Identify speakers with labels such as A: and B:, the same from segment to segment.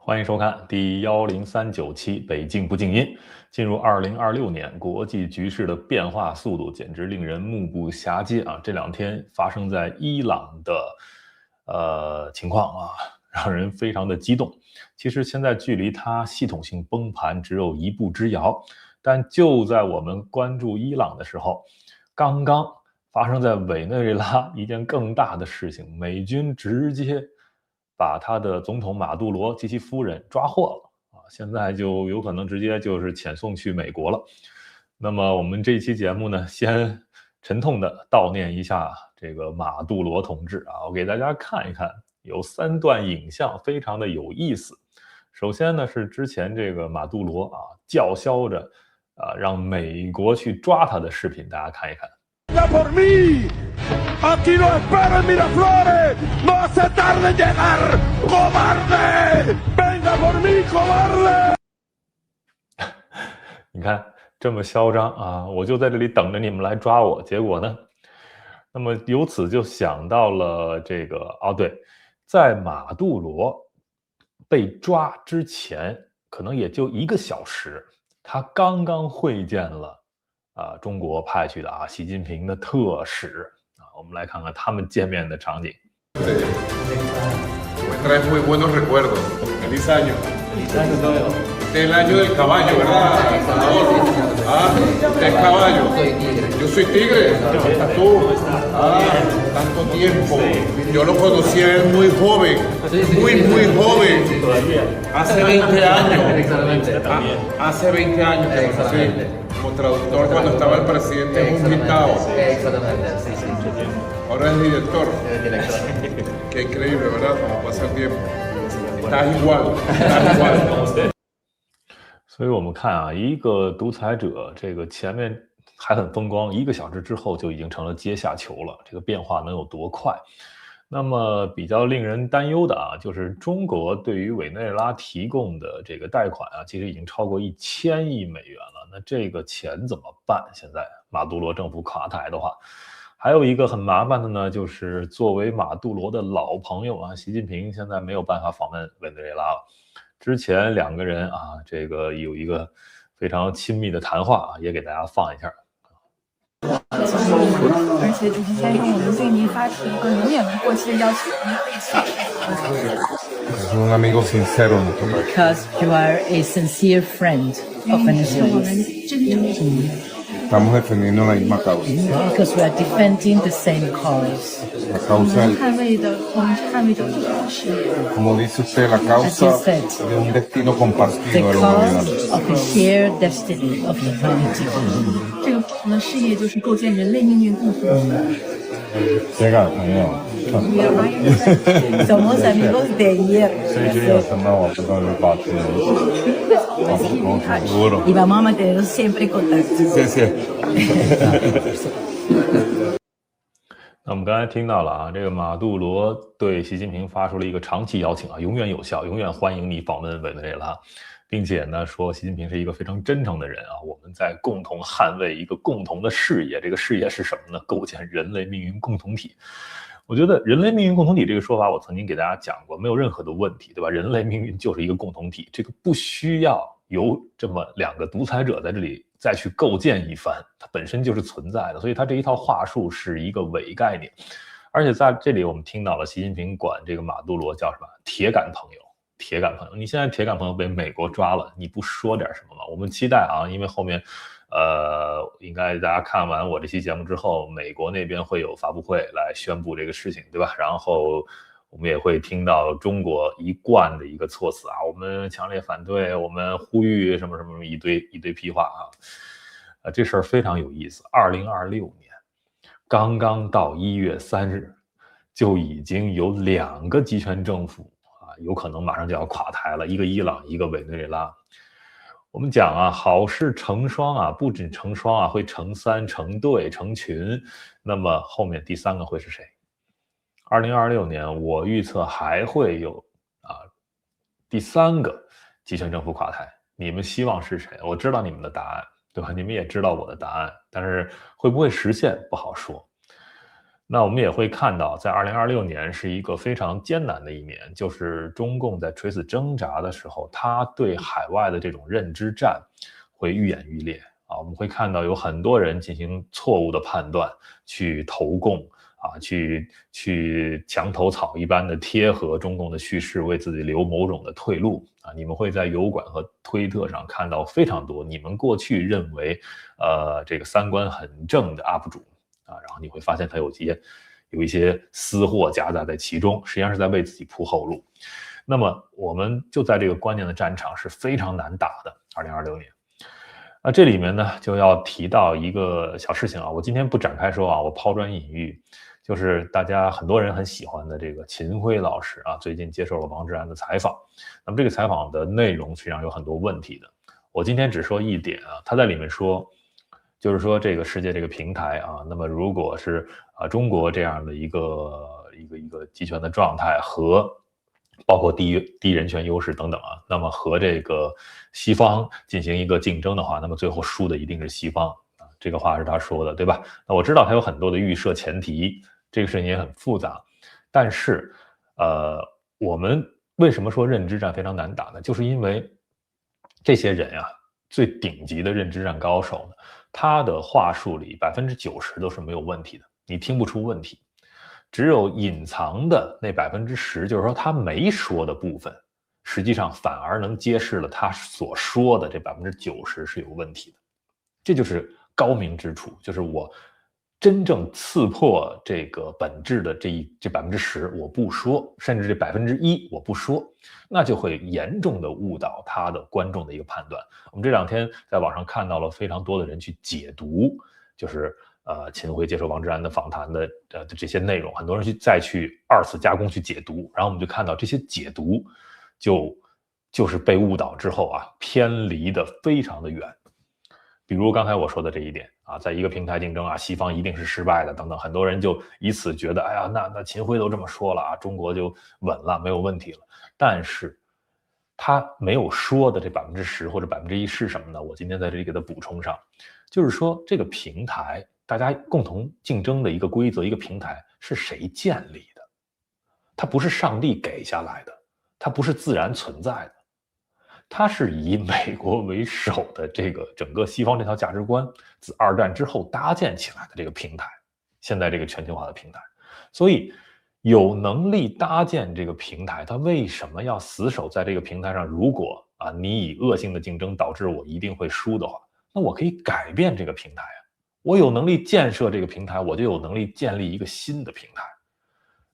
A: 欢迎收看第1039期北京不静音。进入2026年，国际局势的变化速度简直令人目不暇接啊！这两天发生在伊朗的情况啊，让人非常的激动。其实现在距离它系统性崩盘只有一步之遥，但就在我们关注伊朗的时候，刚刚发生在委内瑞拉一件更大的事情，美军直接把他的总统马杜罗及其夫人抓获了啊！现在就有可能直接就是遣送去美国了。那么我们这期节目呢，先沉痛的悼念一下这个马杜罗同志啊！我给大家看一看，有3段影像，非常的有意思。首先呢是之前这个马杜罗叫嚣着让美国去抓他的视频，大家看一看。
B: Aquí lo espero en Miraflores. No hace tarde llegar. ¡Cobarde! ¡Venga por mí, cobarde!
A: 你看这么嚣张啊！我就在这里等着你们来抓我。结果呢？那么由此就想到了这个对，在马杜罗被抓之前，可能也就1个小时，他刚刚会见了中国派去的习近平的特使。我们来看看他们见面的场景。
C: Trae muy buenos recuerdos. Feliz año. Feliz año nuevo. Este es el año del caballo, ¿verdad? Del caballo. Yo soy tigre. Tú. Tanto tiempo. Yo lo conocí a él muy joven. Muy joven. Hace 20 años. Hace 20 años que lo conocí. Como traductor cuando estaba el presidente Juntao. Ahora es director. Qué increíble, ¿verdad? Como pasa el tiempo. Estás igual.
A: 所以我们看一个独裁者，这个前面还很风光，1个小时之后就已经成了阶下囚了，这个变化能有多快？那么比较令人担忧的就是中国对于委内瑞拉提供的这个贷款其实已经超过1000亿美元了。那这个钱怎么办？现在马杜罗政府垮台的话，还有一个很麻烦的呢，就是作为马杜罗的老朋友习近平现在没有办法访问委内瑞拉了。之前2个人这个有一个非常亲密的谈话也给大家放一下。
D: 而且主席先生，我们对您发出一个永远不过期的邀请，您可以去。
C: Es un amigo sincero.
E: Because you are a sincere friend of Venezuela.
C: Estamos defendiendo la misma causa.
E: Because we are defending the same cause.
C: La causa,
D: 捍卫着一种事业。
C: como dice usted, la causa de un destino
E: The
C: compartido de la
E: cause
C: humanidad.
E: of a shared destiny of humanity.
D: 这个共同的事业就是构建人类命运共同体。
C: Llega, señor.
E: Somos amigos de ayer.
C: Sí, estamos en parte. Seguro.
E: Y vamos a mantenernos siempre en contacto.
C: Sí, sí.
A: 那我们刚才听到了这个马杜罗对习近平发出了一个长期邀请永远有效，永远欢迎你访问委内瑞拉，并且呢说习近平是一个非常真诚的人我们在共同捍卫一个共同的事业，这个事业是什么呢？构建人类命运共同体。我觉得人类命运共同体这个说法我曾经给大家讲过，没有任何的问题，对吧？人类命运就是一个共同体，这个不需要由这么2个独裁者在这里再去构建一番，它本身就是存在的，所以它这一套话术是一个伪概念。而且在这里我们听到了习近平管这个马杜罗叫什么铁杆朋友。铁杆朋友，你现在铁杆朋友被美国抓了，你不说点什么吗？我们期待因为后面应该大家看完我这期节目之后，美国那边会有发布会来宣布这个事情，对吧？然后我们也会听到中国一贯的一个措辞我们强烈反对，我们呼吁什么什么一堆屁话这事儿非常有意思。2026年刚刚到1月3日，就已经有2个集权政府有可能马上就要垮台了，一个伊朗，一个委内瑞拉。我们讲好事成双不仅成双会成3、成对、成群，那么后面第3个会是谁？2026年我预测还会有第3个集权政府垮台，你们希望是谁？我知道你们的答案，对吧？你们也知道我的答案，但是会不会实现不好说。那我们也会看到，在2026年是一个非常艰难的一年，就是中共在垂死挣扎的时候，他对海外的这种认知战会愈演愈烈啊。我们会看到有很多人进行错误的判断，去投共啊，去墙头草一般的贴合中共的叙事，为自己留某种的退路啊。你们会在油管和推特上看到非常多你们过去认为这个三观很正的 UP 主。然后你会发现它有一些私货夹杂在其中，实际上是在为自己铺后路。那么我们就在这个关键的战场是非常难打的2026年。那这里面呢就要提到一个小事情啊，我今天不展开说啊，我抛砖引玉，就是大家很多人很喜欢的这个秦晖老师啊，最近接受了王志安的采访。那么这个采访的内容实际上有很多问题的，我今天只说一点啊，他在里面说。就是说，这个世界这个平台啊，那么如果是中国这样的一个集权的状态和包括低人权优势等等啊，那么和这个西方进行一个竞争的话，那么最后输的一定是西方啊。这个话是他说的，对吧？那我知道他有很多的预设前提，这个事情也很复杂，但是我们为什么说认知战非常难打呢？就是因为这些人啊，最顶级的认知战高手呢。他的话术里90%都是没有问题的，你听不出问题，只有隐藏的那10%，就是说他没说的部分，实际上反而能揭示了他所说的这90%是有问题的。这就是高明之处，就是我真正刺破这个本质的这10%我不说，甚至这1%我不说，那就会严重的误导他的观众的一个判断。我们这2天在网上看到了非常多的人去解读，就是秦晖接受王志安的访谈的这些内容，很多人再去2次加工去解读，然后我们就看到这些解读就是被误导之后啊，偏离的非常的远。比如刚才我说的这一点啊，在一个平台竞争啊，西方一定是失败的等等，很多人就以此觉得，哎呀，那秦晖都这么说了啊，中国就稳了，没有问题了。但是他没有说的这10%或者1%是什么呢？我今天在这里给他补充上，就是说这个平台大家共同竞争的一个规则，一个平台是谁建立的？它不是上帝给下来的，它不是自然存在的。它是以美国为首的这个整个西方这套价值观自2战之后搭建起来的这个平台，现在这个全球化的平台，所以有能力搭建这个平台，它为什么要死守在这个平台上？如果你以恶性的竞争导致我一定会输的话，那我可以改变这个平台啊！我有能力建设这个平台，我就有能力建立一个新的平台。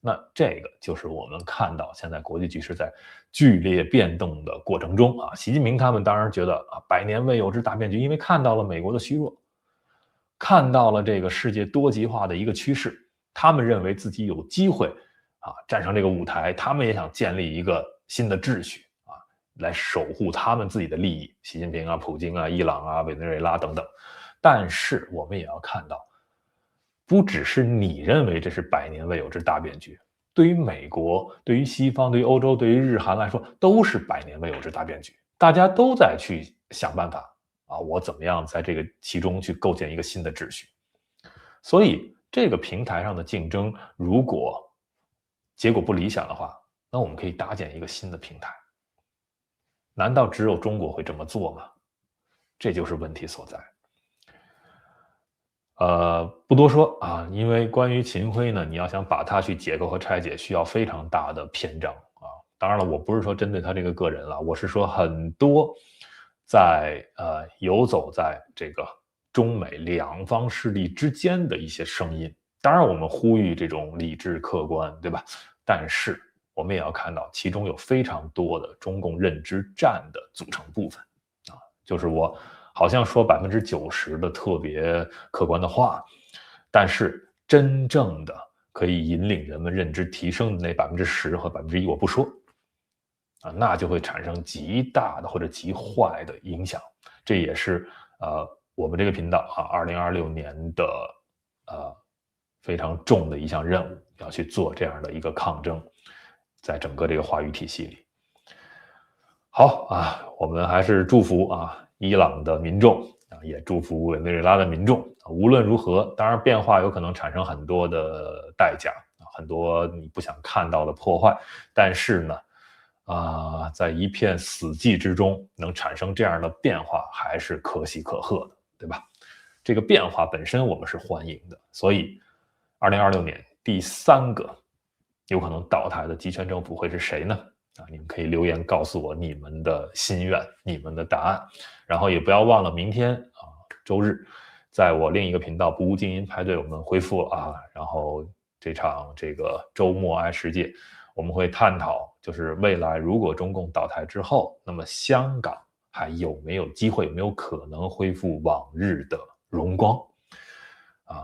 A: 那这个就是我们看到现在国际局势在剧烈变动的过程中啊，习近平他们当然觉得100年未有之大变局，因为看到了美国的虚弱，看到了这个世界多极化的一个趋势，他们认为自己有机会站上这个舞台，他们也想建立一个新的秩序来守护他们自己的利益，习近平普京伊朗委内瑞拉等等。但是我们也要看到，不只是你认为这是100年未有之大变局，对于美国、对于西方、对于欧洲、对于日韩来说，都是100年未有之大变局。大家都在去想办法我怎么样在这个其中去构建一个新的秩序。所以这个平台上的竞争，如果结果不理想的话，那我们可以搭建一个新的平台。难道只有中国会这么做吗？这就是问题所在。不多说因为关于秦晖呢，你要想把它去解构和拆解，需要非常大的篇章当然了，我不是说针对他这个个人了，我是说很多在游走在这个中美两方势力之间的一些声音。当然，我们呼吁这种理智客观，对吧？但是我们也要看到，其中有非常多的中共认知战的组成部分就是我好像说90%的特别客观的话，但是真正的可以引领人们认知提升的那10%和1%我不说那就会产生极大的或者极坏的影响。这也是我们这个频道2026年的非常重的一项任务，要去做这样的一个抗争，在整个这个话语体系里。好我们还是祝福伊朗的民众也祝福委内瑞拉的民众。无论如何，当然变化有可能产生很多的代价，很多你不想看到的破坏，但是呢，在一片死寂之中能产生这样的变化，还是可喜可贺的，对吧？这个变化本身我们是欢迎的，所以2026年第3个有可能倒台的集权政府会是谁呢？你们可以留言告诉我你们的心愿，你们的答案，然后也不要忘了明天周日，在我另一个频道不务静音派对我们恢复了然后这个周末爱世界，我们会探讨就是未来如果中共倒台之后，那么香港还有没有机会，有没有可能恢复往日的荣光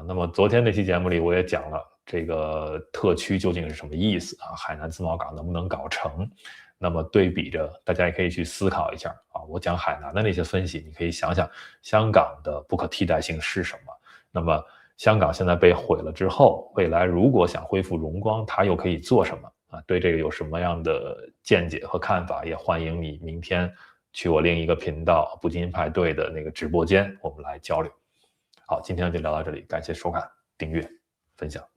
A: 那么昨天那期节目里我也讲了这个特区究竟是什么意思海南自贸港能不能搞成？那么对比着，大家也可以去思考一下我讲海南的那些分析，你可以想想香港的不可替代性是什么？那么香港现在被毁了之后，未来如果想恢复荣光，它又可以做什么对这个有什么样的见解和看法？也欢迎你明天去我另一个频道不静音派对的那个直播间，我们来交流。好，今天就聊到这里，感谢收看、订阅、分享。